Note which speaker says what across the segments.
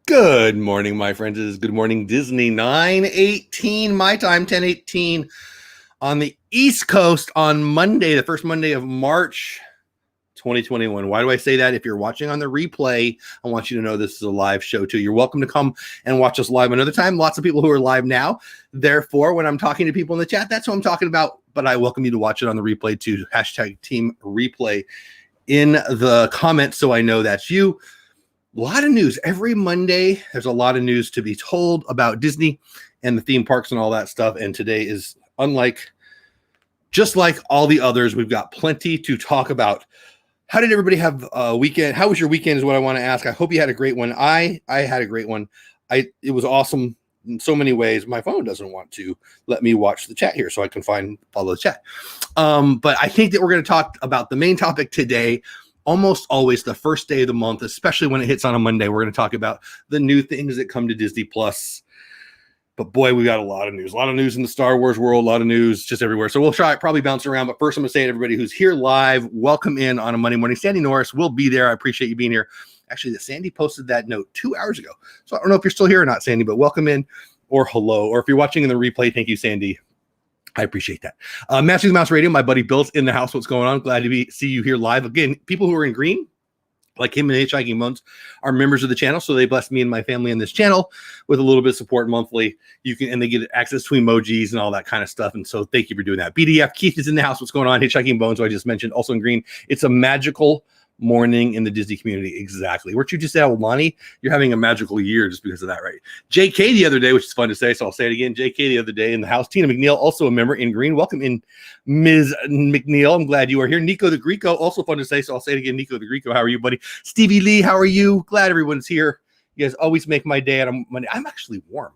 Speaker 1: Good morning, my friends. It is Good Morning Disney, 9:18 my time, 10:18 on the East Coast on Monday, the first Monday of March 2021. Why do I say that? If you're watching on the replay, I want you to know this is a live show too. You're welcome to come and watch us live another time. Lots of people who are live now. Therefore, when I'm talking to people in the chat, that's what I'm talking about. But I welcome you to watch it on the replay too. Hashtag team replay in the comments so I know that's you. A lot of news every Monday. There's a lot of news to be told about Disney and the theme parks and all that stuff. And today is just like all the others. We've got plenty to talk about. How did everybody have a weekend? How was your weekend is what I want to ask. I hope you had a great one. I had a great one. It was awesome in so many ways. My phone doesn't want to let me watch the chat here so I can follow the chat. But I think that we're going to talk about the main topic today. Almost always the first day of the month, especially when it hits on a Monday, we're going to talk about the new things that come to Disney Plus. But boy, we got a lot of news in the Star Wars world, a lot of news just everywhere. So we'll probably bounce around. But first, I'm going to say to everybody who's here live, welcome in on a Monday morning. Sandy Norris will be there. I appreciate you being here. Actually, Sandy posted that note 2 hours ago. So I don't know if you're still here or not, Sandy, but welcome in or hello. Or if you're watching in the replay, thank you, Sandy. I appreciate that. Matthew the Mouse Radio, my buddy Bill's in the house. What's going on? Glad to see you here live. Again, people who are in green, like him and Hitchhiking Bones, are members of the channel. So they bless me and my family in this channel with a little bit of support monthly. And they get access to emojis and all that kind of stuff. And so thank you for doing that. BDF, Keith is in the house. What's going on? Hitchhiking Bones, who I just mentioned, also in green. It's a magical morning in the Disney community. Exactly. Weren't you just at Lonnie? You're having a magical year just because of that, right? JK the other day, which is fun to say, so I'll say it again. JK the other day in the house. Tina McNeil, also a member in green. Welcome in, Ms. McNeil. I'm glad you are here. Nico the Greco, also fun to say, so I'll say it again. Nico the Greco, how are you, buddy? Stevie Lee, how are you? Glad everyone's here. You guys always make my day on Monday. I'm actually warm.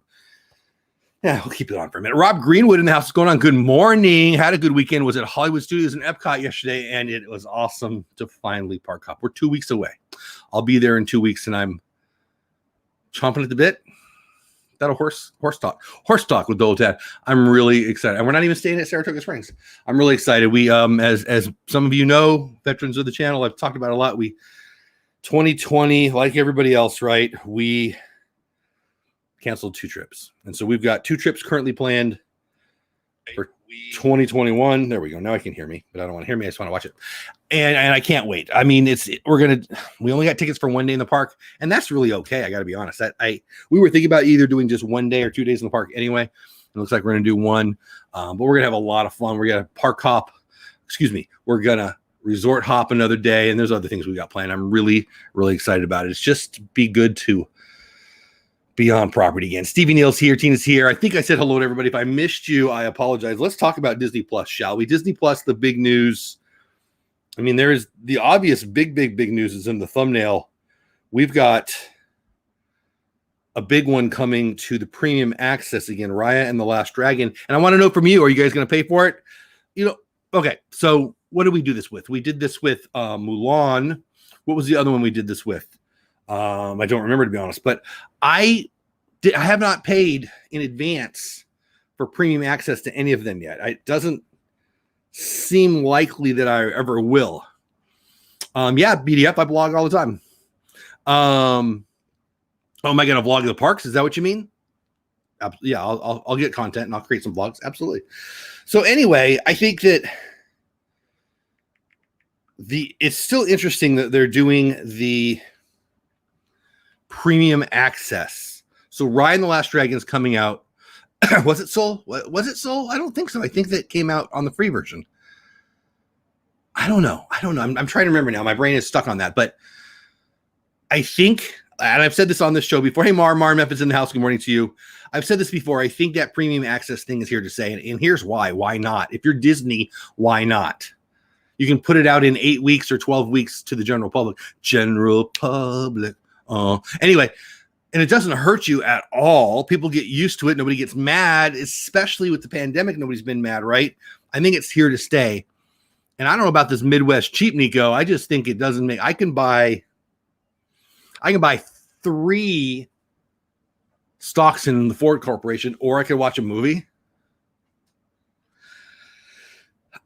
Speaker 1: Yeah, we'll keep it on for a minute. Rob Greenwood in the house. What's going on? Good morning. Had a good weekend. Was at Hollywood Studios in Epcot yesterday, and it was awesome to finally park up. We're 2 weeks away. I'll be there in 2 weeks, and I'm chomping at the bit. That a horse talk with Dole Tad. I'm really excited, and we're not even staying at Saratoga Springs. I'm really excited. We as some of you know, veterans of the channel, I've talked about it a lot. 2020, like everybody else, right? We canceled 2 trips. And so we've got 2 trips currently planned for 2021. There we go. Now I can hear me, but I don't want to hear me. I just want to watch it. And I can't wait. I mean, we only got tickets for 1 day in the park, and that's really okay. I got to be honest. We were thinking about either doing just 1 day or 2 days in the park anyway. It looks like we're going to do one, but we're going to have a lot of fun. We're going to park hop. We're going to resort hop another day, and there's other things we got planned. I'm really, really excited about it. It's just be good to be on property again. Stevie Neal's here. Tina's here. I think I said hello to everybody. If I missed you, I apologize. Let's talk about Disney Plus, shall we? Disney Plus, the big news. I mean, there is the obvious big news is in the thumbnail. We've got a big one coming to the premium access again, Raya and the Last Dragon. And I want to know from you, are you guys going to pay for it? Okay. So what did we do this with? We did this with Mulan. What was the other one we did this with? I don't remember, to be honest, but I have not paid in advance for premium access to any of them yet. It doesn't seem likely that I ever will. BDF, I blog all the time. Am I going to vlog the parks? Is that what you mean? Yeah, I'll get content and I'll create some vlogs. Absolutely. So anyway, I think that it's still interesting that they're doing the premium access. So Raya and the Last Dragon is coming out. Was it Soul? Was it Soul? I don't think so. I think that came out on the free version. I don't know. I'm trying to remember now. My brain is stuck on that. But I think, and I've said this on this show before. Hey, Mar Memphis in the house. Good morning to you. I've said this before. I think that premium access thing is here to stay. And here's why. Why not? If you're Disney, why not? You can put it out in 8 weeks or 12 weeks to the general public. Anyway, and it doesn't hurt you at all. People get used to it. Nobody gets mad, especially with the pandemic. Nobody's been mad, right? I think it's here to stay. And I don't know about this Midwest cheap, Nico. I just think it doesn't make. I can buy 3 stocks in the Ford Corporation, or I could watch a movie.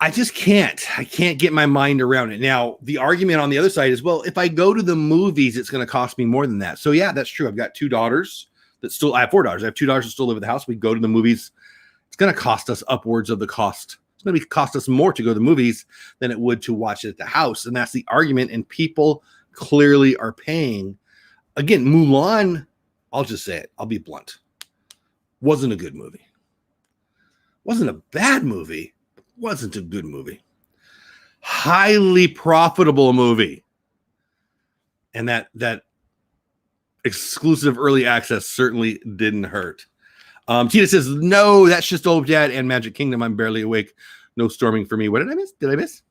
Speaker 1: I just can't. I can't get my mind around it. Now, the argument on the other side is, well, if I go to the movies, it's going to cost me more than that. So yeah, that's true. I've got 2 daughters I have 4 daughters. I have 2 daughters that still live at the house. We go to the movies. It's going to cost us upwards of the cost. It's going to cost us more to go to the movies than it would to watch it at the house. And that's the argument. And people clearly are paying. Again, Mulan, I'll just say it. I'll be blunt. Wasn't a good movie. Wasn't a bad movie. Wasn't a good movie. Highly profitable movie. And that exclusive early access certainly didn't hurt. Tina says, no, that's just Old Dad and Magic Kingdom. I'm barely awake. No storming for me. What did I miss? Did I miss?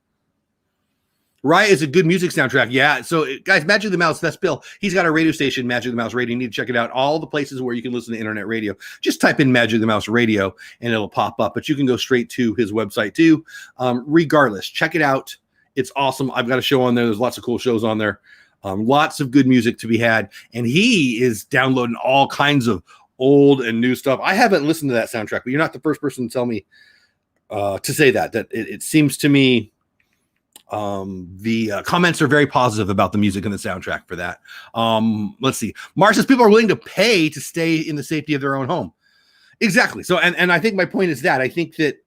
Speaker 1: Riot is a good music soundtrack. Yeah. So, guys, Magic of the Mouse, that's Bill. He's got a radio station, Magic of the Mouse Radio. You need to check it out. All the places where you can listen to internet radio. Just type in Magic of the Mouse Radio, and it'll pop up. But you can go straight to his website, too. Regardless, check it out. It's awesome. I've got a show on there. There's lots of cool shows on there. Lots of good music to be had. And he is downloading all kinds of old and new stuff. I haven't listened to that soundtrack, but you're not the first person to tell me to say that it seems to me the comments are very positive about the music and the soundtrack for that. Let's see. Mar says people are willing to pay to stay in the safety of their own home. Exactly. So, and I think my point is that I think that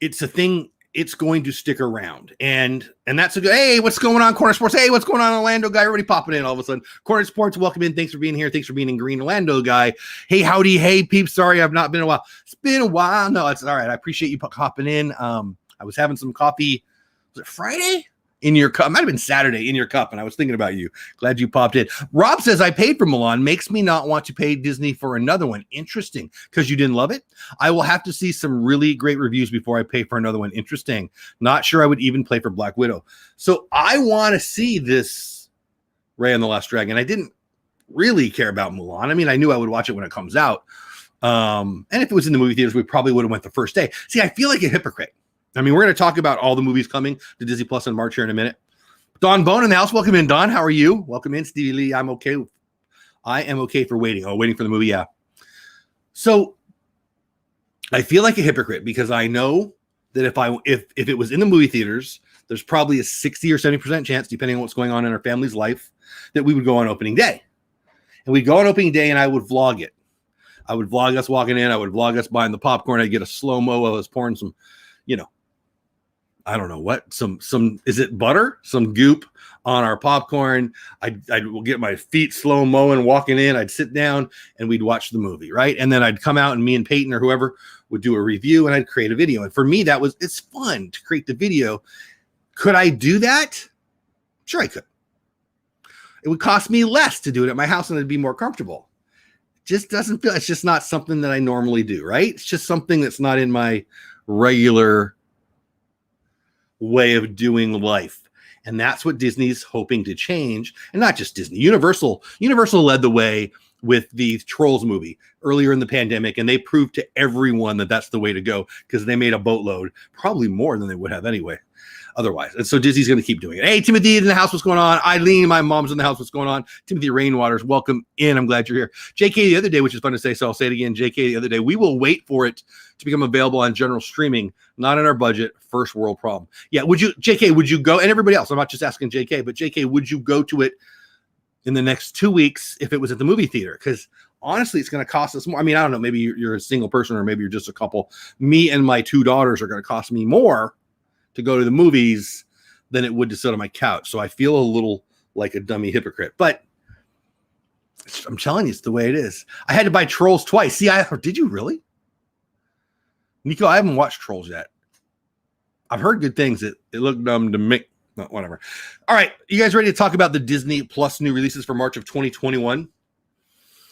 Speaker 1: it's a thing. It's going to stick around, and that's a good. Hey, what's going on, Corner Sports? Hey, what's going on, Orlando guy? Everybody popping in all of a sudden. Corner Sports, welcome in. Thanks for being here. Thanks for being in green, Orlando guy. Hey, howdy, hey, peeps. Sorry, I've not been in a while. It's been a while. No, it's all right. I appreciate you hopping in. I was having some coffee. Was it Friday? In your cup. It might have been Saturday in your cup, and I was thinking about you. Glad you popped in. Rob says, I paid for Mulan. Makes me not want to pay Disney for another one. Interesting. Because you didn't love it? I will have to see some really great reviews before I pay for another one. Interesting. Not sure I would even play for Black Widow. So I want to see this Raya and the Last Dragon. I didn't really care about Mulan. I mean, I knew I would watch it when it comes out. And if it was in the movie theaters, we probably would have went the first day. See, I feel like a hypocrite. I mean, we're going to talk about all the movies coming to Disney Plus in March here in a minute. Don Bone in the house. Welcome in, Don. How are you? Welcome in, Stevie Lee. I'm okay. I am okay for waiting. Oh, waiting for the movie. Yeah. So I feel like a hypocrite because I know that if it was in the movie theaters, there's probably a 60 or 70% chance, depending on what's going on in our family's life, that we would go on opening day. And we'd go on opening day and I would vlog it. I would vlog us walking in. I would vlog us buying the popcorn. I'd get a slow-mo while I was pouring some, I don't know what, some, is it butter? Some goop on our popcorn. I will get my feet slow-mo and walking in. I'd sit down and we'd watch the movie, right? And then I'd come out and me and Peyton or whoever would do a review and I'd create a video. And for me, it's fun to create the video. Could I do that? Sure, I could. It would cost me less to do it at my house and it'd be more comfortable. Just doesn't feel, it's just not something that I normally do, right? It's just something that's not in my regular way of doing life. And that's what Disney's hoping to change. And not just Disney. Universal led the way with the Trolls movie earlier in the pandemic. And they proved to everyone that that's the way to go because they made a boatload, probably more than they would have anyway. Otherwise. And so Disney's going to keep doing it. Hey, Timothy in the house. What's going on? Eileen, my mom's in the house. What's going on? Timothy Rainwaters, welcome in. I'm glad you're here. JK the other day, which is fun to say, so I'll say it again. JK the other day, we will wait for it to become available on general streaming, not in our budget. First world problem. Yeah. JK, would you go? And everybody else, I'm not just asking JK, but JK, would you go to it in the next 2 weeks if it was at the movie theater? Because honestly, it's going to cost us more. I mean, I don't know. Maybe you're a single person or maybe you're just a couple. Me and my 2 daughters are going to cost me more to go to the movies than it would to sit on my couch. So I feel a little like a dummy hypocrite, but I'm telling you, it's the way it is. I had to buy Trolls twice. See, did you really? Nico, I haven't watched Trolls yet. I've heard good things. It looked dumb to me. No, whatever. All right. You guys ready to talk about the Disney Plus new releases for March of 2021?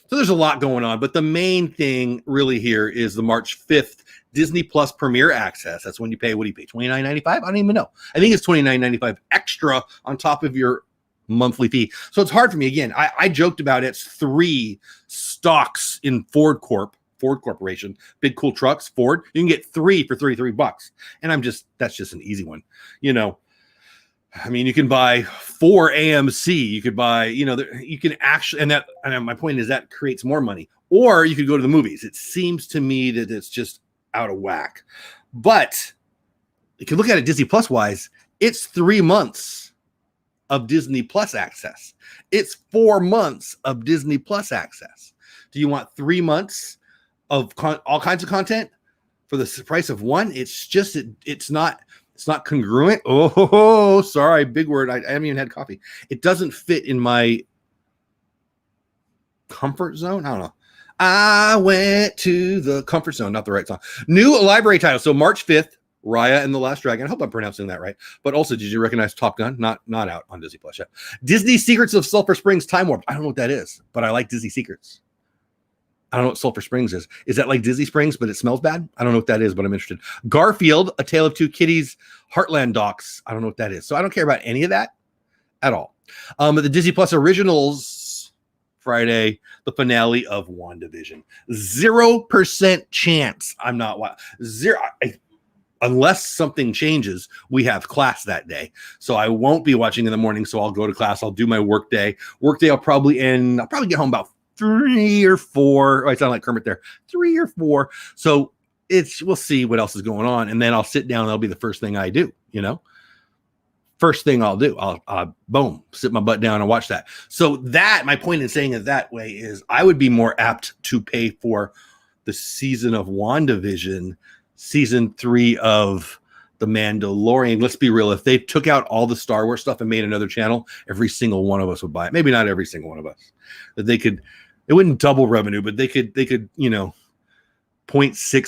Speaker 1: So there's a lot going on, but the main thing really here is the March 5th Disney Plus Premier Access. That's when you pay, what do you pay, $29.95? I don't even know. I think it's $29.95 extra on top of your monthly fee. So it's hard for me. Again, I joked about it's 3 stocks in Ford Corporation, big cool trucks, Ford. You can get 3 for $33. And that's just an easy one. I mean, you can buy 4 AMC. You could buy, you can actually, and my point is that creates more money. Or you could go to the movies. It seems to me that it's just out of whack. But if you look at it Disney Plus wise, it's 3 months of Disney Plus access. It's 4 months of Disney Plus access. Do you want 3 months of all kinds of content for the price of one? It's just it's not congruent. Oh, sorry, big word. I haven't even had coffee. It doesn't fit in my comfort zone. I don't know. I went to the comfort zone, not the right song. New library title. So March 5th, Raya and the Last Dragon. I hope I'm pronouncing that right. But also, did you recognize Top Gun? Not out on Disney Plus yet. Disney Secrets of Sulphur Springs Time Warp. I don't know what that is, but I like Disney Secrets. I don't know what Sulphur Springs is. Is that like Disney Springs, but it smells bad? I don't know what that is, but I'm interested. Garfield, A Tale of Two Kitties, Heartland Docs. I don't know what that is. So I don't care about any of that at all. But the Disney Plus Originals Friday, the finale of WandaVision. 0% chance I'm not unless something changes. We have class that day, so I won't be watching in the morning. So I'll go to class. I'll do my work day. I'll probably get home about 3 or 4. Oh, I sound like Kermit there. 3 or 4. So we'll see what else is going on, and then I'll sit down. That'll be the first thing I do. First thing I'll do. I'll boom, sit my butt down and watch that. So that my point in saying it that way is I would be more apt to pay for the season of WandaVision, season 3 of The Mandalorian. Let's be real. If they took out all the Star Wars stuff and made another channel, every single one of us would buy it. Maybe not every single one of us. That it wouldn't double revenue, but they could 0.6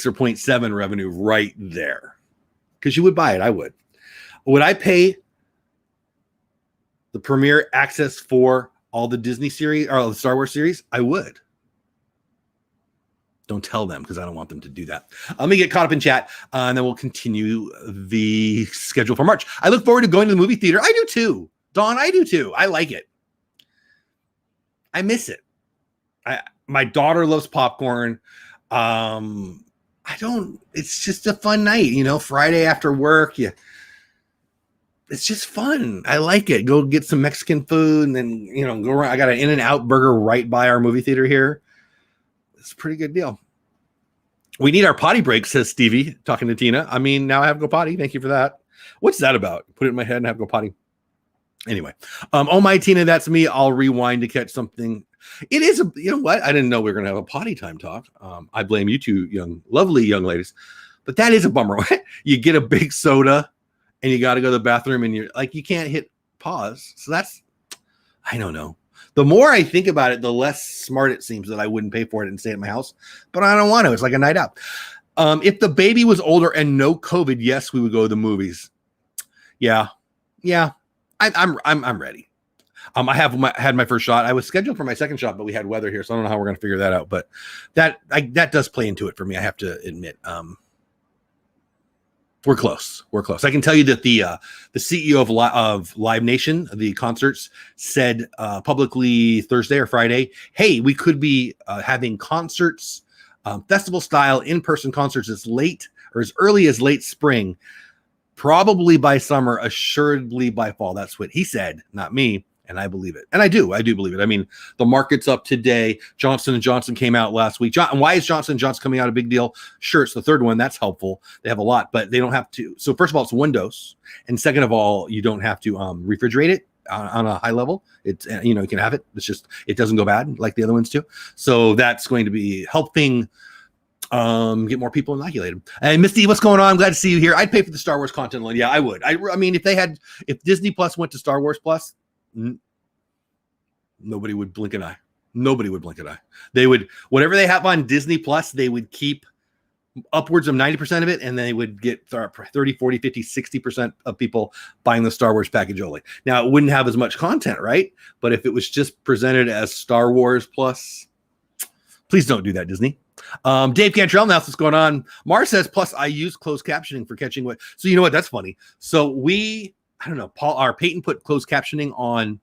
Speaker 1: or 0.7 revenue right there. Because you would buy it. I would. Would I pay the premiere access for all the Disney series or all the Star Wars series? I would. Don't tell them because I don't want them to do that. Let me get caught up in chat, and then we'll continue the schedule for March. I look forward to going to the movie theater. I do too. Dawn, I do too. I like it. I miss it. My daughter loves popcorn. It's just a fun night, Friday after work. It's just fun. I like it. Go get some Mexican food and then, go around. I got an In-N-Out burger right by our movie theater here. It's a pretty good deal. We need our potty break, says Stevie, talking to Tina. I mean, now I have to go potty. Thank you for that. What's that about? Put it in my head and have to go potty. Anyway. Oh my, Tina, that's me. I'll rewind to catch something. It is you know what? I didn't know we were going to have a potty time talk. I blame you two lovely young ladies. But that is a bummer. You get a big soda and you got to go to the bathroom and you're like, you can't hit pause. So I don't know. The more I think about it, the less smart it seems that I wouldn't pay for it and stay at my house. But I don't want to. It's like a night out. If the baby was older and no COVID, yes, we would go to the movies. Yeah. I'm ready. I had my first shot. I was scheduled for my second shot, but we had weather here, so I don't know how we're going to figure that out. But that does play into it for me. I have to admit. We're close. I can tell you that the CEO of Live Nation, the concerts, said publicly Thursday or Friday, hey, we could be having concerts, festival style in-person concerts as early as late spring, probably by summer, assuredly by fall. That's what he said, not me. And I believe it. And I do believe it. I mean, the market's up today. Johnson & Johnson came out last week. And why is Johnson & Johnson coming out a big deal? Sure, it's the third one. That's helpful. They have a lot, but they don't have to. So first of all, it's one dose. And second of all, you don't have to refrigerate it on a high level. It's, you can have it. It's just, it doesn't go bad like the other ones do. So that's going to be helping get more people inoculated. And Misty, what's going on? I'm glad to see you here. I'd pay for the Star Wars content. Yeah, I would. I mean, if Disney Plus went to Star Wars Plus, nobody would blink an eye. They would, whatever they have on Disney Plus, they would keep upwards of 90% of it, and they would get 30, 40, 50, 60% of people buying the Star Wars package only. Now, it wouldn't have as much content, right? But if it was just presented as Star Wars Plus, please don't do that, Disney. Dave Cantrell, now what's going on? Mars says, plus I use closed captioning for catching what. So you know what? That's funny. So I don't know, Peyton put closed captioning on,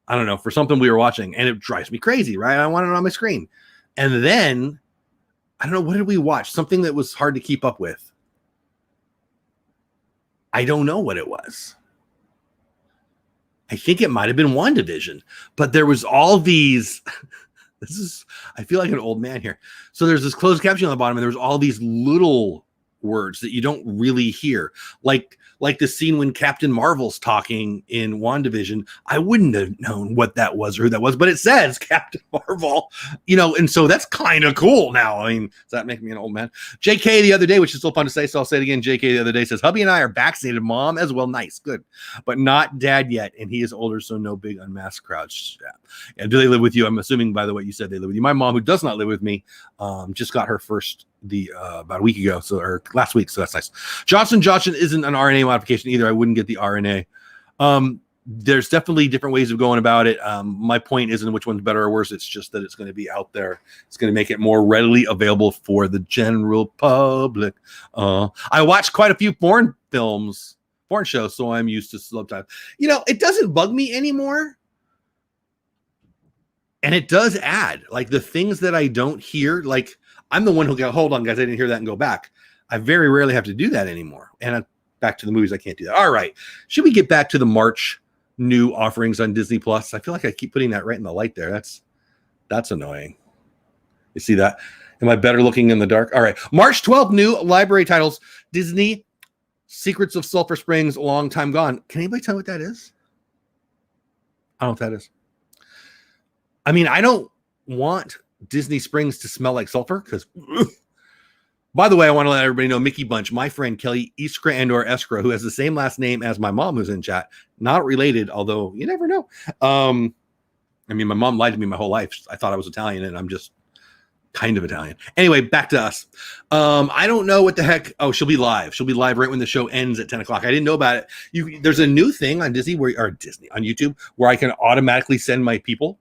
Speaker 1: I don't know, for something we were watching, and it drives me crazy, right? I want it on my screen. And then, I don't know, what did we watch? Something that was hard to keep up with. I don't know what it was. I think it might have been WandaVision, but there was all these, I feel like an old man here. So there's this closed caption on the bottom, and there was all these little words that you don't really hear, like the scene when Captain Marvel's talking in WandaVision. I wouldn't have known what that was or who that was, but it says Captain Marvel, and so that's kind of cool now. I mean, does that make me an old man? JK the other day, which is still fun to say, so I'll say it again. JK the other day says, hubby and I are vaccinated, mom as well. Nice, good, but not dad yet, and he is older, so no big unmasked crowds. Yeah. And do they live with you? I'm assuming, by the way, you said they live with you. My mom, who does not live with me, just got her first about a week ago, or last week, so that's nice. Johnson isn't an RNA modification either. I wouldn't get the RNA. There's definitely different ways of going about it. My point isn't which one's better or worse. It's just that it's going to be out there. It's going to make it more readily available for the general public. I watched quite a few foreign shows, so I'm used to subtitles. It doesn't bug me anymore. And it does add, like, the things that I don't hear. Like, I'm the one who go, hold on, guys, I didn't hear that, and go back. I very rarely have to do that anymore. And back to the movies, I can't do that. All right. Should we get back to the March new offerings on Disney Plus? I feel like I keep putting that right in the light there. That's annoying. You see that? Am I better looking in the dark? All right. March 12th, new library titles. Disney Secrets of Sulphur Springs, Long Time Gone. Can anybody tell me what that is? I don't know what that is. I mean, I don't want Disney Springs to smell like sulfur because, by the way, I want to let everybody know Mickey Bunch, my friend Kelly Iskra and/or Eskra, who has the same last name as my mom, who's in chat, not related, although you never know. I mean, my mom lied to me my whole life. I thought I was Italian, and I'm just kind of Italian. Anyway, back to us. I don't know what the heck. Oh, she'll be live. She'll be live right when the show ends at 10 o'clock. I didn't know about it. There's a new thing on Disney on YouTube where I can automatically send my people,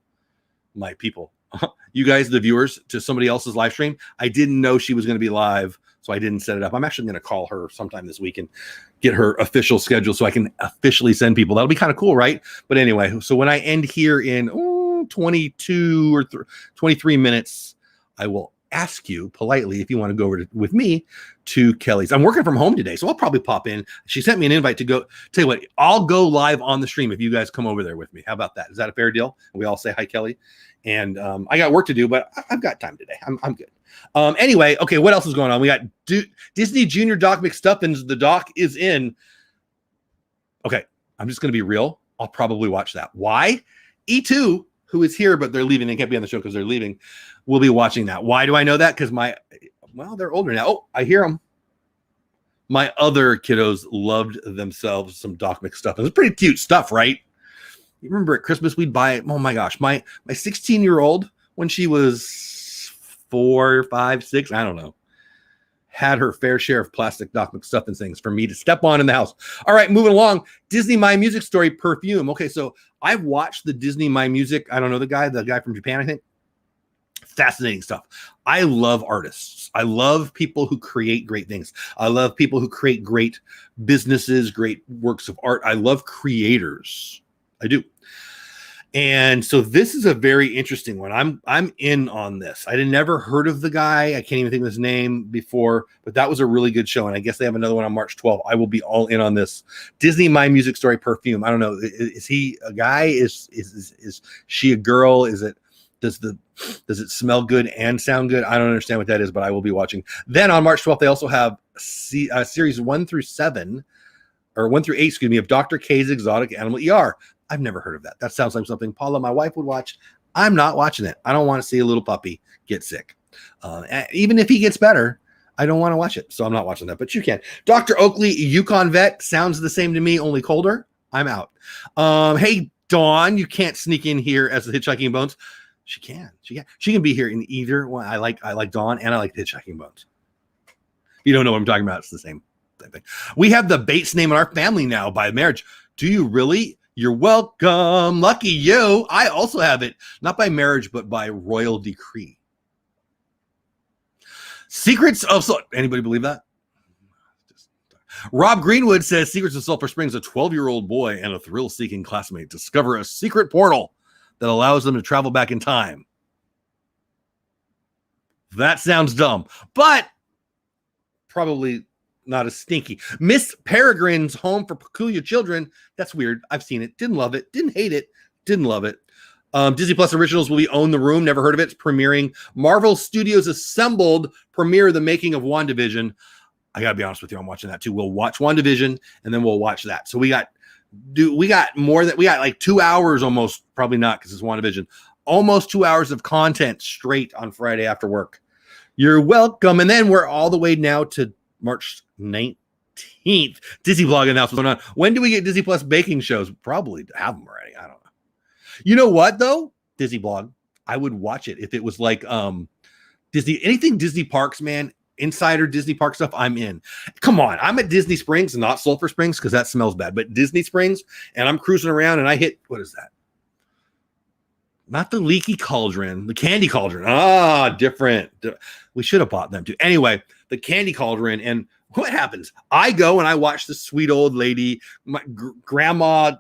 Speaker 1: you guys, the viewers, to somebody else's live stream. I didn't know she was going to be live, so I didn't set it up. I'm actually going to call her sometime this week and get her official schedule so I can officially send people. That'll be kind of cool, right? But anyway, so when I end here in 22 or 23 minutes, I will ask you politely if you want to go over with me to Kelly's. I'm working from home today, so I'll probably pop in. She sent me an invite to go. Tell you what, I'll go live on the stream if you guys come over there with me. How about that? Is that a fair deal? And we all say hi, Kelly. And I got work to do, but I've got time today. I'm good. Anyway, okay, what else is going on? We got Disney Junior Doc Mcstuffins. The doc is in. Okay, I'm just going to be real. I'll probably watch that. Why? E2, who is here, but they're leaving. They can't be on the show because they're leaving. We'll be watching that. Why do I know that? Because they're older now. Oh, I hear them. My other kiddos loved themselves some Doc Mcstuffins. It's pretty cute stuff, right? You remember at Christmas we'd buy it. Oh my gosh, my 16-year-old, when she was 4, 5, 6, I don't know, had her fair share of plastic Doc Mcstuffins things for me to step on in the house. All right, moving along. Disney My Music Story Perfume. Okay, so I've watched the Disney My Music. I don't know the guy from Japan, I think. Fascinating stuff. I love artists. I love people who create great things. I love people who create great businesses, great works of art. I love creators. I do. And so this is a very interesting one. I'm in on this. I had never heard of the guy. I can't even think of his name before, but that was a really good show. And I guess they have another one on March 12th. I will be all in on this. Disney My Music Story Perfume. I don't know. Is he a guy? Is she a girl? Does it smell good and sound good? I don't understand what that is, but I will be watching. Then on March 12th, they also have series 1 through 7, or 1 through 8, excuse me, of Dr. K's Exotic Animal ER. I've never heard of that. That sounds like something Paula, my wife, would watch. I'm not watching it. I don't want to see a little puppy get sick. Even if he gets better, I don't want to watch it. So I'm not watching that, but you can. Dr. Oakley, Yukon Vet, sounds the same to me, only colder. I'm out. Hey, Dawn, you can't sneak in here as the Hitchhiking Bones. She can be here in either one. I like Dawn and I like the Hitchhiking Bones. If you don't know what I'm talking about, it's the same thing. We have the Bates name in our family now by marriage. Do you really? You're welcome. Lucky you. I also have it, not by marriage, but by royal decree. Secrets of anybody believe that? Rob Greenwood says Secrets of Sulphur Springs, a 12-year-old boy and a thrill-seeking classmate discover a secret portal that allows them to travel back in time. That sounds dumb, but probably not as stinky. Miss Peregrine's Home for Peculiar Children. That's weird. I've seen it. Didn't love it. Didn't hate it. Didn't love it. Disney Plus Originals will be Own the Room. Never heard of it. It's premiering. Marvel Studios Assembled premiere The Making of WandaVision. I gotta be honest with you, I'm watching that too. We'll watch WandaVision and then we'll watch that. So we got like 2 hours almost, probably not because it's WandaVision, almost 2 hours of content straight on Friday after work. You're welcome. And then we're all the way now to March 19th. Disney Vlog announcement going on. When do we get Disney Plus baking shows? Probably have them already. I don't know. You know what though? Disney Vlog. I would watch it if it was like anything Disney parks, man. Insider Disney park stuff, I'm in. Come on, I'm at Disney Springs, not Sulphur Springs because that smells bad, but Disney Springs, and I'm cruising around and I hit, what is that? Not the leaky cauldron, the candy cauldron. Different. We should have bought them too. Anyway, the candy cauldron. And what happens? I go and I watch this sweet old lady, my grandma,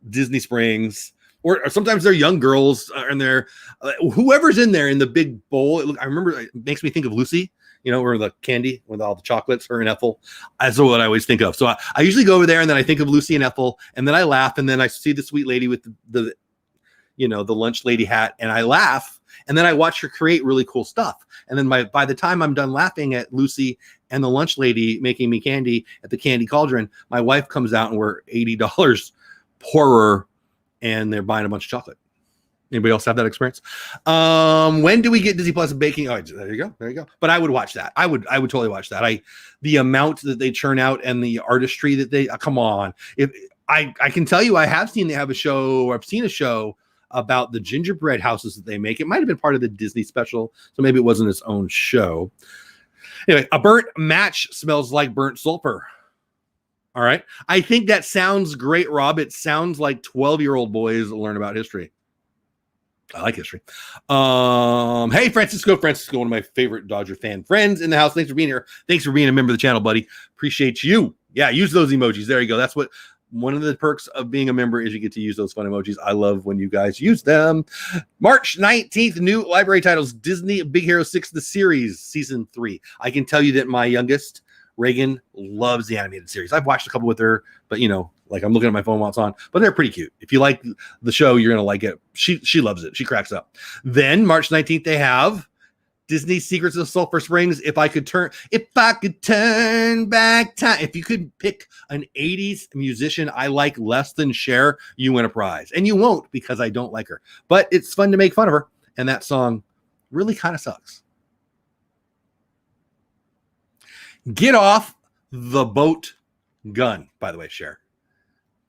Speaker 1: Disney Springs, or sometimes they're young girls and they're whoever's in there in the big bowl. I remember it makes me think of Lucy, where the candy with all the chocolates, her and Ethel. That's what I always think of. So I usually go over there and then I think of Lucy and Ethel and then I laugh and then I see the sweet lady with the lunch lady hat and I laugh and then I watch her create really cool stuff. And then by the time I'm done laughing at Lucy and the lunch lady making me candy at the candy cauldron, my wife comes out and we're $80 poorer and they're buying a bunch of chocolate. Anybody else have that experience? When do we get Disney Plus baking? Oh, there you go. But I would watch that. I would totally watch that. The amount that they churn out and the artistry that they come on. If I can tell you, I have seen they have a show, or I've seen a show about the gingerbread houses that they make. It might have been part of the Disney special, so maybe it wasn't its own show. Anyway, a burnt match smells like burnt sulfur. All right. I think that sounds great, Rob. It sounds like 12-year-old boys learn about history. I like history. Hey, Francisco, one of my favorite Dodger fan friends in the house. Thanks for being here. Thanks for being a member of the channel, buddy. Appreciate you. Yeah, use those emojis. There you go. That's what one of the perks of being a member is. You get to use those fun emojis. I love when you guys use them. March 19th, new library titles. Disney Big Hero 6, the series, season 3. I can tell you that my youngest, Reagan, loves the animated series. I've watched a couple with her, but like I'm looking at my phone while it's on, but they're pretty cute. If you like the show, you're going to like it. She loves it. She cracks up. Then March 19th, they have Disney Secrets of Sulphur Springs. If I could turn back time, if you could pick an 80s musician I like less than Cher, you win a prize. And you won't because I don't like her, but it's fun to make fun of her. And that song really kind of sucks. Get off the boat gun, by the way, Cher.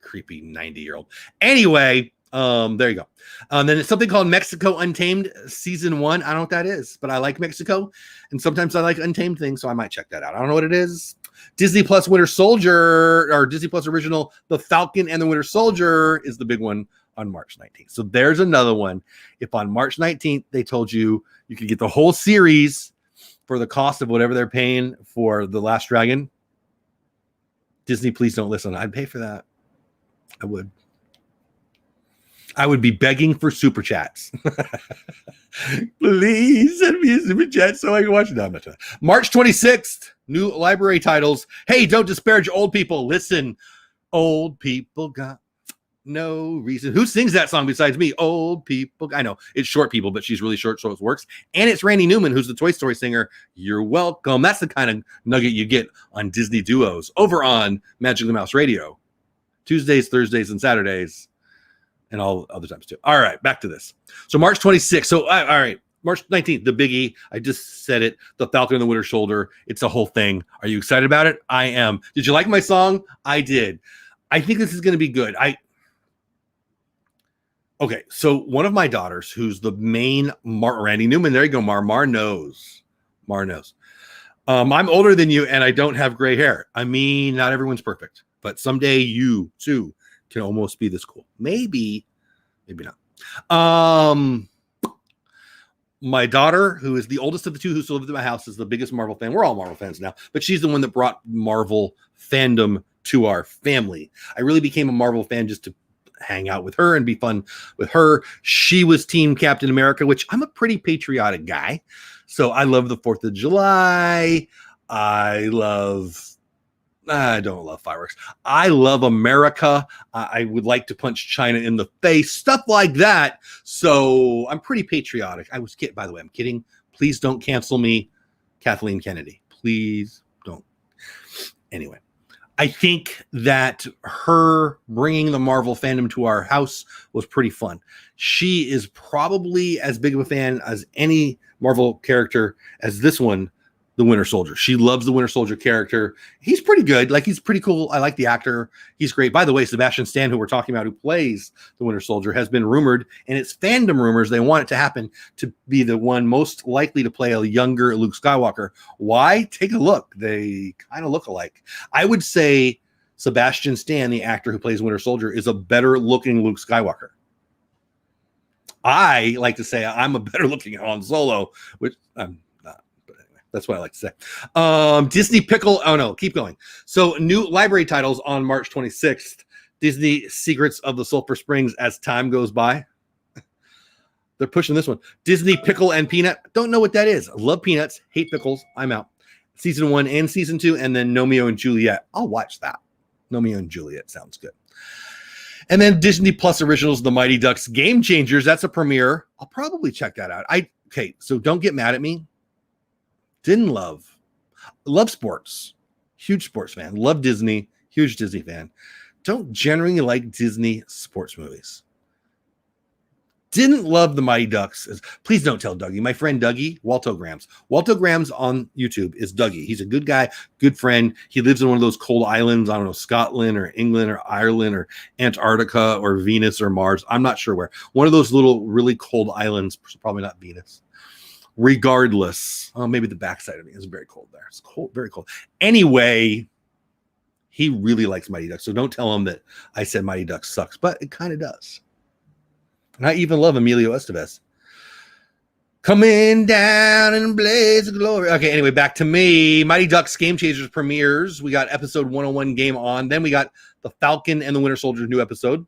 Speaker 1: Creepy 90-year-old. Anyway, there you go. Then it's something called Mexico Untamed season 1. I don't know what that is, but I like Mexico, and sometimes I like untamed things, so I might check that out. I don't know what it is. Disney Plus Winter Soldier, or Disney Plus original, The Falcon and the Winter Soldier is the big one on March 19th. So there's another one. If on March 19th they told you you could get the whole series for the cost of whatever they're paying for The Last Dragon, Disney, please don't listen. I'd pay for that. I would be begging for super chats. Please send me a super chat so I can watch it. No, I'm not doing that. March 26th, new library titles. Hey, don't disparage old people. Listen, old people got no reason. Who sings that song besides me? Old people. I know it's short people, but she's really short, so it works. And it's Randy Newman, who's the Toy Story singer. You're welcome. That's the kind of nugget you get on Disney Duos over on Magic the Mouse Radio. Tuesdays, Thursdays, and Saturdays, and all other times too. All right, back to this. So March 26th. So all right, March 19th, the biggie. I just said it. The Falcon and the Winter Soldier. It's a whole thing. Are you excited about it? I am. Did you like my song? I did. I think this is going to be good. Okay, so one of my daughters, who's the main Randy Newman. There you go, Mar. Mar knows. I'm older than you, and I don't have gray hair. I mean, not everyone's perfect. But someday you too can almost be this cool. Maybe not. My daughter, who is the oldest of the two who still lives in my house, is the biggest Marvel fan. We're all Marvel fans now, but she's the one that brought Marvel fandom to our family. I really became a Marvel fan just to hang out with her and be fun with her. She was Team Captain America, which I'm a pretty patriotic guy. So I love the 4th of July. I don't love fireworks. I love America. I would like to punch China in the face, stuff like that. So I'm pretty patriotic. I was kidding. By the way, I'm kidding. Please don't cancel me, Kathleen Kennedy. Please don't. Anyway, I think that her bringing the Marvel fandom to our house was pretty fun. She is probably as big of a fan as any Marvel character as this one, the Winter Soldier. She loves the Winter Soldier character. He's pretty good. Like, he's pretty cool. I like the actor. He's great. By the way, Sebastian Stan, who we're talking about, who plays the Winter Soldier, has been rumored, and it's fandom rumors. They want it to happen to be the one most likely to play a younger Luke Skywalker. Why? Take a look. They kind of look alike. I would say Sebastian Stan, the actor who plays Winter Soldier, is a better looking Luke Skywalker. I like to say I'm a better looking Han Solo, which I'm not, but anyway, that's what I like to say. Disney Pickle. Oh no, keep going. So new library titles on March 26th. Disney Secrets of the Sulphur Springs as time goes by. They're pushing this one. Disney Pickle and Peanut. Don't know what that is. Love peanuts, hate pickles. I'm out. Season 1 and season 2, and then Romeo and Juliet. I'll watch that. Romeo and Juliet sounds good. And then Disney Plus Originals, The Mighty Ducks Game Changers. That's a premiere. I'll probably check that out. Okay, so don't get mad at me. Love sports. Huge sports fan. Love Disney. Huge Disney fan. Don't generally like Disney sports movies. Didn't love The Mighty Ducks. Please don't tell Dougie. My friend Dougie, Walto Grams. Walto Grams on YouTube is Dougie. He's a good guy, good friend. He lives in one of those cold islands. I don't know, Scotland or England or Ireland or Antarctica or Venus or Mars. I'm not sure where. One of those little really cold islands. Probably not Venus. Regardless. Oh, maybe the backside of me is very cold there. It's cold, very cold. Anyway, he really likes Mighty Ducks. So don't tell him that I said Mighty Ducks sucks, but it kind of does. And I even love Emilio Estevez. Coming down in a blaze of glory. Okay, anyway, back to me. Mighty Ducks Game Changers premieres. We got episode 101 Game On. Then we got the Falcon and the Winter Soldier new episode,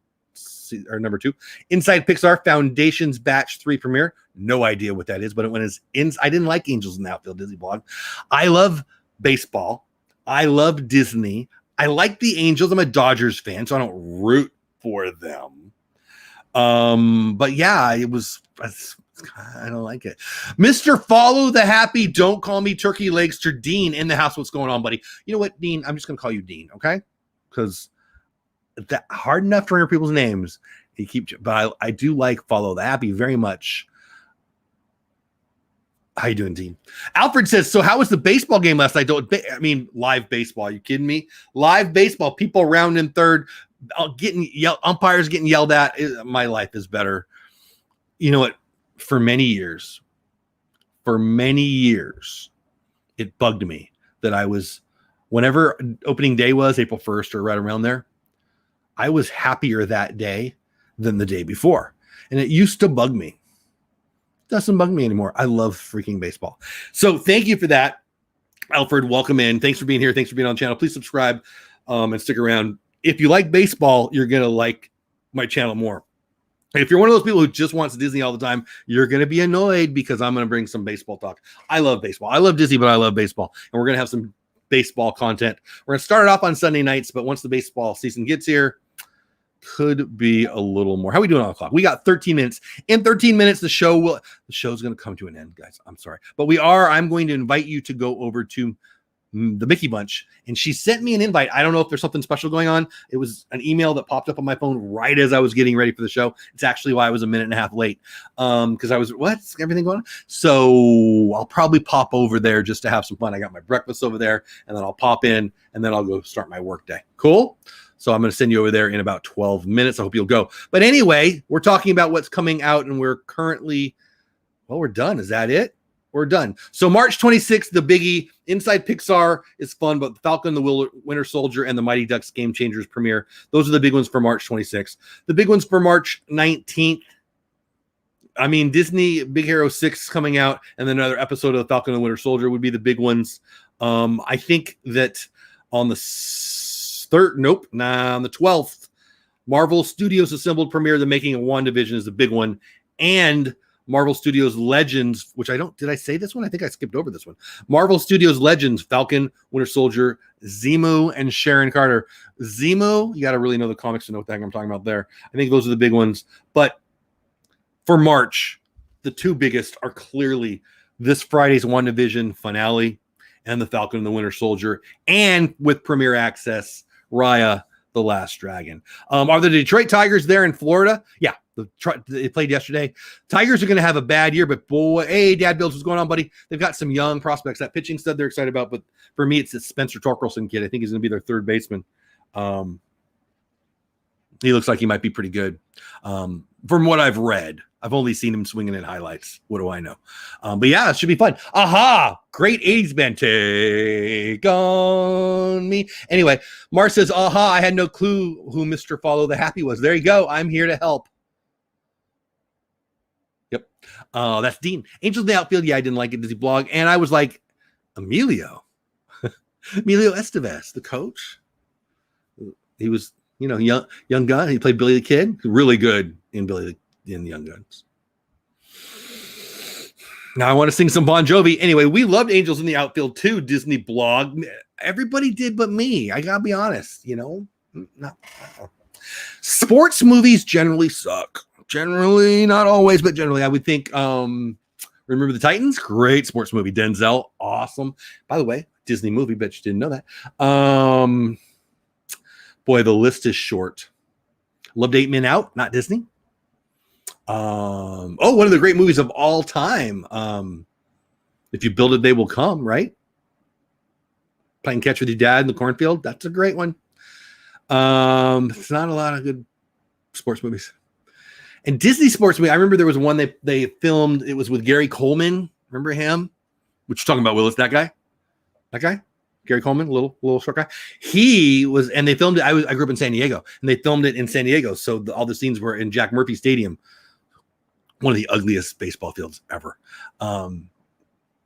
Speaker 1: or number 2. Inside Pixar Foundations Batch 3 premiere. No idea what that is, but it went I didn't like Angels in the Outfield, Disney blog. I love baseball. I love Disney. I like the Angels. I'm a Dodgers fan, so I don't root for them. But yeah, I don't like it. Mr. Follow the Happy, Don't Call Me Turkey Legster Dean in the house. What's going on, buddy? You know what, Dean? I'm just going to call you Dean, okay? Because that hard enough to remember people's names. But I do like Follow the Happy very much. How you doing, Dean? Alfred says, so how was the baseball game last night? Live baseball. Are you kidding me? Live baseball. People around in third, umpires getting yelled at. My life is better. You know what? For many years, it bugged me that whenever opening day was, April 1st or right around there, I was happier that day than the day before. And it used to bug me. It doesn't bug me anymore. I love freaking baseball. So thank you for that, Alfred. Welcome in. Thanks for being here. Thanks for being on the channel. Please subscribe and stick around. If you like baseball, you're going to like my channel more. If you're one of those people who just wants Disney all the time, you're going to be annoyed because I'm going to bring some baseball talk. I love baseball. I love Disney, but I love baseball. And we're going to have some baseball content. We're going to start it off on Sunday nights, but once the baseball season gets here, could be a little more. How are we doing on the clock? We got 13 minutes. In 13 minutes, the show's going to come to an end, guys. I'm sorry. But I'm going to invite you to go over to the Mickey Bunch, and she sent me an invite. I don't know if there's something special going on. It was an email that popped up on my phone right as I was getting ready for the show. It's actually why I was a minute and a half late, because I was, what's everything going on? So I'll probably pop over there just to have some fun. I got my breakfast over there, and then I'll pop in, and then I'll go start my work day. Cool? So I'm going to send you over there in about 12 minutes. I hope you'll go. But anyway, we're talking about what's coming out, and we're currently, we're done. Is that it? We're done. So March 26th, the biggie, Inside Pixar is fun, but Falcon, the Winter Soldier, and the Mighty Ducks Game Changers premiere. Those are the big ones for March 26th. The big ones for March 19th. Disney Big Hero 6 coming out, and then another episode of the Falcon and the Winter Soldier would be the big ones. I think that on the 12th, Marvel Studios assembled premiere, The Making of WandaVision is the big one, and Marvel Studios Legends, which did I say this one? I think I skipped over this one. Marvel Studios Legends, Falcon, Winter Soldier, Zemo, and Sharon Carter. Zemo, you got to really know the comics to know what the heck I'm talking about there. I think those are the big ones. But for March, the two biggest are clearly this Friday's WandaVision finale and the Falcon and the Winter Soldier, and with Premier Access, Raya, the Last Dragon. Are the Detroit Tigers there in Florida? Yeah, they played yesterday. Tigers are going to have a bad year, but boy, hey, Dad Builds, what's going on, buddy? They've got some young prospects. That pitching stud they're excited about, but for me, it's this Spencer Torkelson kid. I think he's going to be their third baseman. He looks like he might be pretty good. From what I've read, I've only seen him swinging in highlights. What do I know? But yeah, it should be fun. Aha! Great 80s band. Take on me. Anyway, Mar says, aha, I had no clue who Mr. Follow the Happy was. There you go. I'm here to help. Yep. That's Dean. Angels in the Outfield. Yeah, I didn't like it. Does he blog? And I was like, Emilio. Emilio Estevez, the coach. He was, young gun. He played Billy the Kid. Really good in Young Guns. Now I want to sing some Bon Jovi. Anyway, we loved Angels in the Outfield too. Disney blog. Everybody did but me. I gotta be honest. Sports movies generally suck. Generally, not always, but generally, I would think. Remember the Titans? Great sports movie. Denzel, awesome. By the way, Disney movie. Bet you didn't know that. Boy, the list is short. Loved 8 Men Out, not Disney. One of the great movies of all time. If you build it, they will come, right? Playing catch with your dad in the cornfield. That's a great one. It's not a lot of good sports movies. And Disney sports movie, I remember there was one they filmed. It was with Gary Coleman. Remember him? What you talking about, Willis? That guy? Gary Coleman, little short guy. He was, and they filmed it. I grew up in San Diego, and they filmed it in San Diego. So all the scenes were in Jack Murphy Stadium, one of the ugliest baseball fields ever.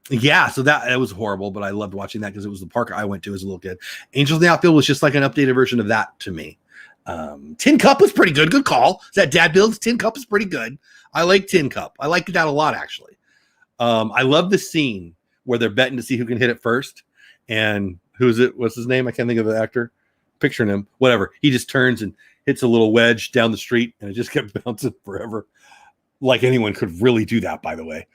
Speaker 1: Yeah, so that was horrible, but I loved watching that because it was the park I went to as a little kid. Angels in the Outfield was just like an updated version of that to me. Tin Cup was pretty good. Good call. Is that Dad Builds? Tin Cup is pretty good. I like Tin Cup. I like that a lot, actually. I love the scene where they're betting to see who can hit it first. And who's it? What's his name? I can't think of the actor. Picturing him. Whatever. He just turns and hits a little wedge down the street, and it just kept bouncing forever. Like anyone could really do that, by the way.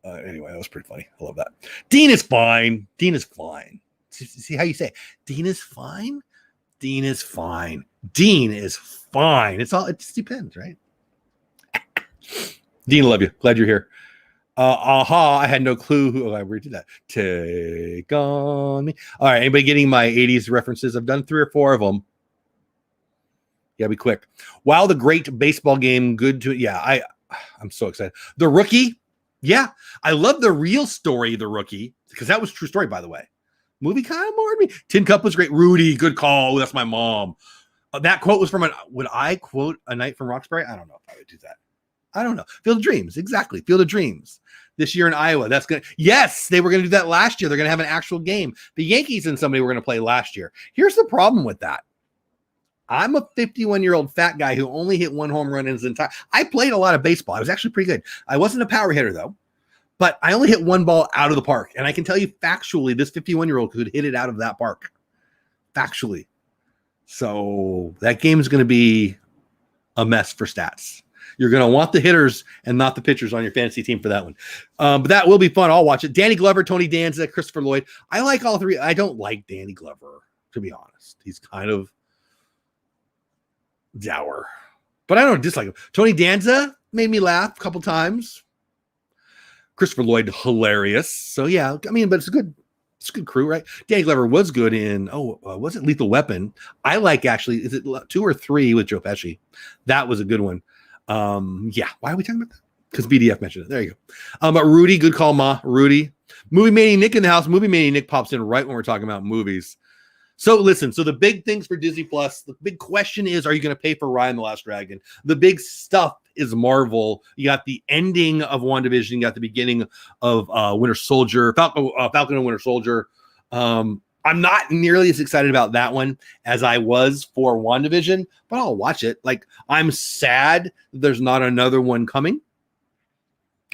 Speaker 1: Anyway, that was pretty funny. I love that. Dean is fine. Dean is fine. See how you say it? Dean is fine? Dean is fine. Dean is fine. It just depends, right? Dean, love you. Glad you're here. I had no clue who I redid that. Take on me. All right, anybody getting my 80s references? I've done 3 or 4 of them. Yeah, be quick. Wow, the great baseball game. Good to it. Yeah, I'm so excited. The Rookie. Yeah, I love the real story, The Rookie, because that was a true story, by the way. Movie kind of bored me. Tin Cup was great. Rudy, good call. That's my mom. That quote was from would I quote A Night from Roxbury? I don't know if I would do that. I don't know. Field of Dreams. Exactly. Field of Dreams. This year in Iowa. That's good. Yes, they were going to do that last year. They're going to have an actual game. The Yankees and somebody were going to play last year. Here's the problem with that. I'm a 51-year-old fat guy who only hit 1 home run in his entire. I played a lot of baseball. I was actually pretty good. I wasn't a power hitter, though. But I only hit 1 ball out of the park. And I can tell you factually, this 51-year-old could hit it out of that park. Factually. So that game is going to be a mess for stats. You're going to want the hitters and not the pitchers on your fantasy team for that one. But that will be fun. I'll watch it. Danny Glover, Tony Danza, Christopher Lloyd. I like all 3. I don't like Danny Glover, to be honest. He's kind of dour. But I don't dislike him. Tony Danza made me laugh a couple times. Christopher Lloyd, hilarious. So, yeah, I mean, but it's a good crew, right? Danny Glover was good in, was it Lethal Weapon? I like, actually, is it 2 or 3 with Joe Pesci? That was a good one. Yeah. Why are we talking about that? Because BDF mentioned it. There you go. But Rudy, good call, Ma. Rudy. Movie Mania Nick in the house. Movie Mania Nick pops in right when we're talking about movies. So listen, the big things for Disney Plus, the big question is, are you going to pay for Raya and the Last Dragon? The big stuff is Marvel. You got the ending of WandaVision. You got the beginning of Winter Soldier, Falcon and Winter Soldier. I'm not nearly as excited about that one as I was for WandaVision, but I'll watch it. Like, I'm sad that there's not another one coming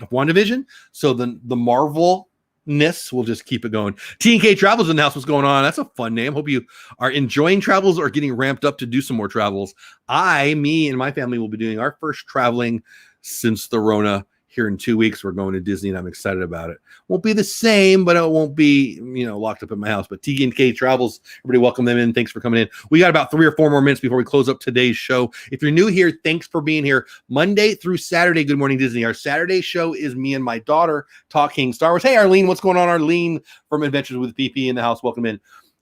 Speaker 1: of WandaVision. So the Marvel-ness will just keep it going. T&K Travels in the house. What's going on? That's a fun name. Hope you are enjoying travels or getting ramped up to do some more travels. Me and my family will be doing our first traveling since the Rona here in 2 weeks. We're going to Disney, and I'm excited about it. Won't be the same, but it won't be, locked up in my house. But TK Travels, everybody welcome them in. Thanks for coming in. We got about 3 or 4 more minutes before we close up today's show. If you're new here, thanks for being here. Monday through Saturday, Good Morning Disney. Our Saturday show is me and my daughter talking Star Wars. Hey, Arlene, what's going on? Arlene from Adventures with PP in the house. Welcome in.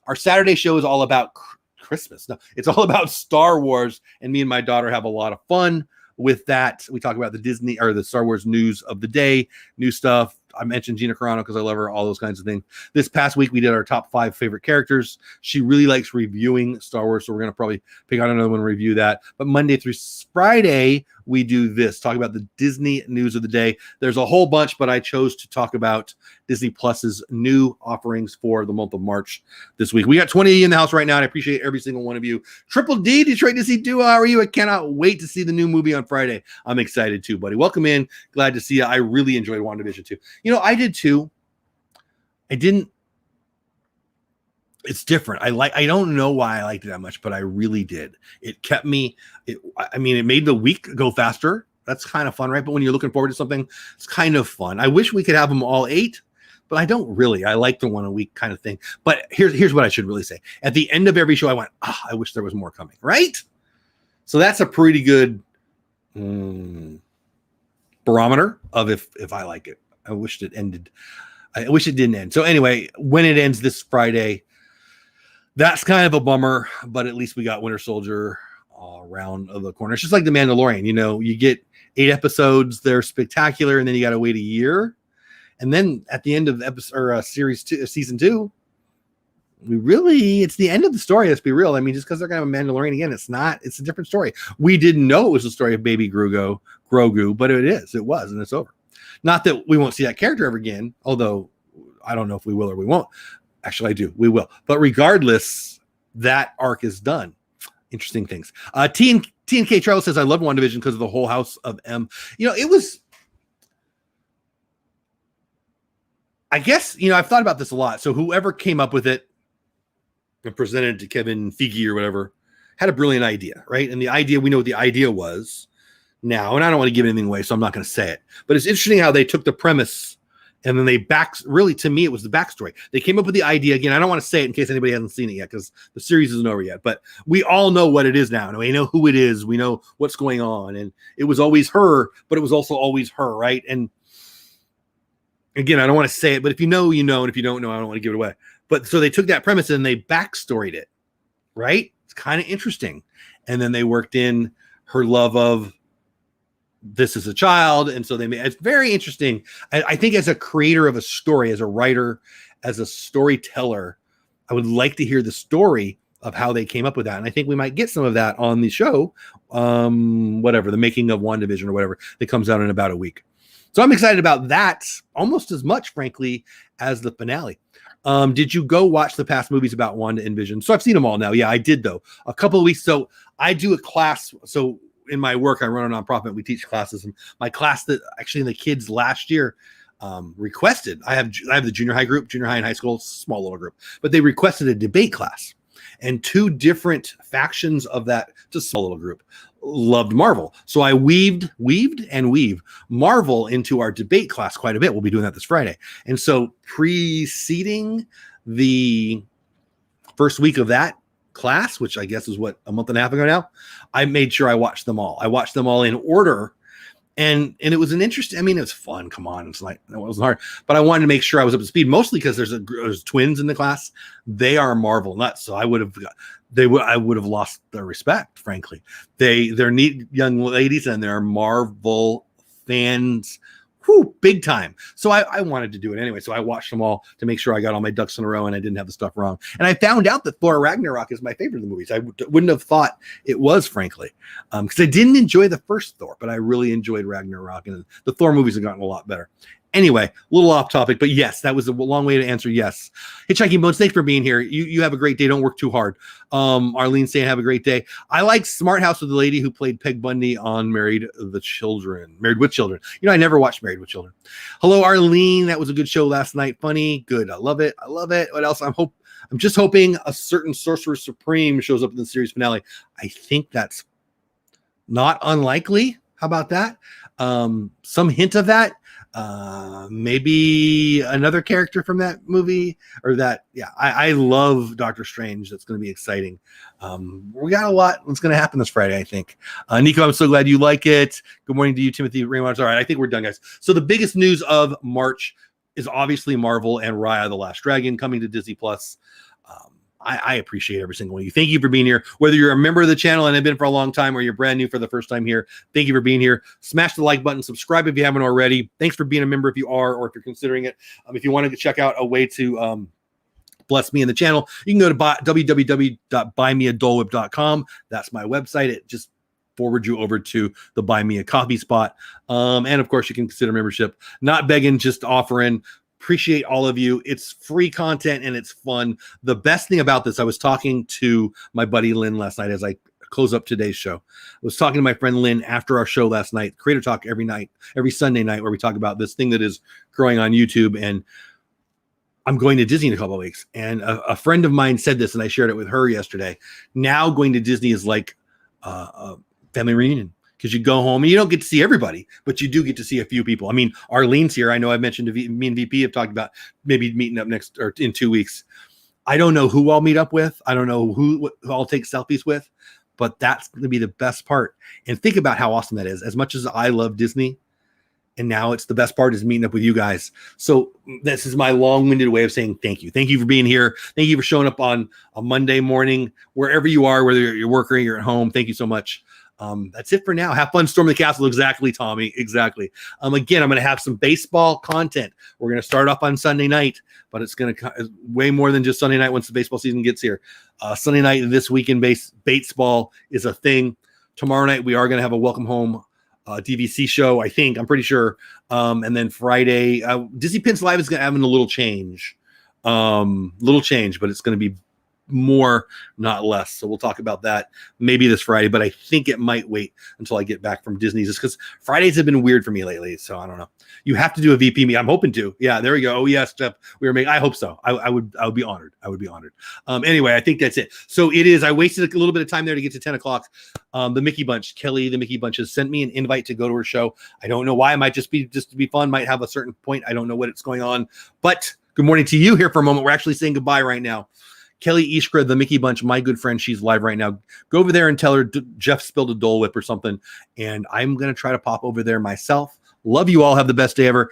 Speaker 1: Our Saturday show is all about Christmas. No, it's all about Star Wars, and me and my daughter have a lot of fun with that. We talk about the Disney or the Star Wars news of the day, new stuff. I mentioned Gina Carano because I love her, all those kinds of things. This past week, we did our top 5 favorite characters. She really likes reviewing Star Wars, so we're going to probably pick out another one and review that. But Monday through Friday, we do this, talk about the Disney news of the day. There's a whole bunch, but I chose to talk about Disney Plus's new offerings for the month of March this week. We got 20 in the house right now, and I appreciate every single one of you. Triple D, Detroit Disney Duo, how are you? I cannot wait to see the new movie on Friday. I'm excited too, buddy. Welcome in. Glad to see you. I really enjoyed WandaVision too. I did too. It's different. I don't know why I liked it that much, but I really did. It kept me, it made the week go faster. That's kind of fun, right? But when you're looking forward to something, it's kind of fun. I wish we could have them all 8, but I don't really. I like the one a week kind of thing. But here's what I should really say. At the end of every show, I went, I wish there was more coming, right? So that's a pretty good barometer of if I like it. I wished it ended. I wish it didn't end. So anyway, when it ends this Friday, that's kind of a bummer, but at least we got Winter Soldier around the corner. It's just like The Mandalorian. You get 8 episodes, they're spectacular, and then you got to wait a year. And then at the end of season 2, it's the end of the story. Let's be real. Just because they're going to have a Mandalorian again, it's a different story. We didn't know it was the story of baby Grogu, but it was, and it's over. Not that we won't see that character ever again, although I don't know if we will or we won't. Actually, I do. We will. But regardless, that arc is done. Interesting things. T&K Travel says, I love WandaVision because of the whole house of M. It was... I guess, I've thought about this a lot. So whoever came up with it and presented it to Kevin Feige or whatever had a brilliant idea, right? And the idea, we know what the idea was now. And I don't want to give anything away, so I'm not going to say it. But it's interesting how they took the premise and then really, to me, it was the backstory. They came up with the idea. Again, I don't want to say it in case anybody hasn't seen it yet because the series isn't over yet. But we all know what it is now. And we know who it is. We know what's going on. And it was always her, but it was also always her, right? And again, I don't want to say it, but if you know, you know. And if you don't know, I don't want to give it away. But so they took that premise and they backstoried it, right? It's kind of interesting. And then they worked in her love of this as a child. And so it's very interesting. I think as a creator of a story, as a writer, as a storyteller, I would like to hear the story of how they came up with that. And I think we might get some of that on the show, the making of WandaVision or whatever that comes out in about a week. So I'm excited about that almost as much, frankly, as the finale. Did you go watch the past movies about Wanda and Vision? So I've seen them all now. Yeah, I did, though. A couple of weeks. So I do a class. So in my work, I run a nonprofit. We teach classes. And my class that actually the kids last year requested. I have the junior high group, junior high and high school, small little group. But they requested a debate class. And 2 different factions of that, just a small little group, loved Marvel. So I weave Marvel into our debate class quite a bit. We'll be doing that this Friday. And so preceding the first week of that class, which I guess is a month and a half ago now, I made sure I watched them all. I watched them all in order. And it was an interesting, it was fun. Come on. It's like, it wasn't hard, but I wanted to make sure I was up to speed, mostly because there's twins in the class. They are Marvel nuts. So I would have lost their respect, frankly. They're neat young ladies and they're Marvel fans. Big time. So I wanted to do it anyway. So I watched them all to make sure I got all my ducks in a row and I didn't have the stuff wrong. And I found out that Thor Ragnarok is my favorite of the movies. I wouldn't have thought it was, frankly, because I didn't enjoy the first Thor, but I really enjoyed Ragnarok, and the Thor movies have gotten a lot better. Anyway, a little off topic, but yes, that was a long way to answer yes. Hitchhiking Bones, thanks for being here. You have a great day. Don't work too hard. Arlene saying have a great day. I like Smart House with the lady who played Peg Bundy on Married with Children. I never watched Married with Children. Hello, Arlene. That was a good show last night. Funny. Good. I love it. What else? I'm just hoping a certain Sorcerer Supreme shows up in the series finale. I think that's not unlikely. How about that? Some hint of that. Maybe another character from that movie or that. Yeah, I love Doctor Strange. That's going to be exciting. We got a lot that's going to happen this Friday, I think. Nico, I'm so glad you like it. Good morning to you, Timothy Raymond. All right, I think we're done, guys. So the biggest news of March is obviously Marvel and Raya the Last Dragon coming to Disney Plus. I appreciate every single one of you. Thank you for being here. Whether you're a member of the channel and have been for a long time or you're brand new for the first time here, thank you for being here. Smash the like button. Subscribe if you haven't already. Thanks for being a member if you are or if you're considering it. If you want to check out a way to bless me in the channel, you can go to www.buymeadolewhip.com. That's my website. It just forward you over to the Buy Me a Coffee spot. And of course, you can consider membership. Not begging, just offering. Appreciate all of you. It's free content and it's fun. The best thing about this, I was talking to my buddy Lynn last night as I close up today's show. I was talking to my friend Lynn after our show last night, Creator Talk every night, every Sunday night, where we talk about this thing that is growing on YouTube. And I'm going to Disney in a couple of weeks. And a friend of mine said this, and I shared it with her yesterday. Now going to Disney is like a family reunion. Because you go home and you don't get to see everybody, but you do get to see a few people. I mean, Arlene's here. I know I've mentioned me and VP have talked about maybe meeting up next or in 2 weeks. I don't know who I'll meet up with. I don't know who I'll take selfies with, but that's going to be the best part. And think about how awesome that is. As much as I love Disney, and now it's the best part is meeting up with you guys. So this is my long-winded way of saying thank you. Thank you for being here. Thank you for showing up on a Monday morning, wherever you are, whether you're working or you're at home. Thank you so much. That's it for now. Have fun storming the castle. Exactly, Tommy. Exactly. Again, I'm going to have some baseball content. We're going to start off on Sunday night, but it's going to way more than just Sunday night once the baseball season gets here. Sunday night this weekend baseball is a thing. Tomorrow night we are going to have a welcome home DVC show. I think I'm pretty sure. And then Friday, Disney Pins Live is going to have a little change, but it's going to be more, not less. So we'll talk about that maybe this Friday, but I think it might wait until I get back from Disney just because Fridays have been weird for me lately. So I don't know. You have to do a VP meet. I'm hoping to. Yeah, there we go. Oh yes, Jeff. I hope so. I would be honored. I would be honored. Anyway, I think that's it. So it is. I wasted a little bit of time there to get to 10 o'clock. The Mickey Bunch, Kelly, the Mickey Bunch has sent me an invite to go to her show. I don't know why. It might just be to be fun. Might have a certain point. I don't know what it's going on. But good morning to you here for a moment. We're actually saying goodbye right now. Kelly Ishkra, the Mickey Bunch, my good friend, she's live right now. Go over there and tell her Jeff spilled a Dole Whip or something. And I'm going to try to pop over there myself. Love you all. Have the best day ever.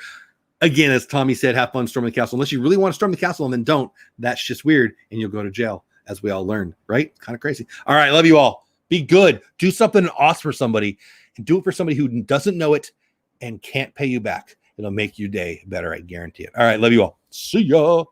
Speaker 1: Again, as Tommy said, have fun storming the castle. Unless you really want to storm the castle and then don't. That's just weird. And you'll go to jail, as we all learned, right? Kind of crazy. All right. Love you all. Be good. Do something awesome for somebody. And do it for somebody who doesn't know it and can't pay you back. It'll make your day better. I guarantee it. All right. Love you all. See ya.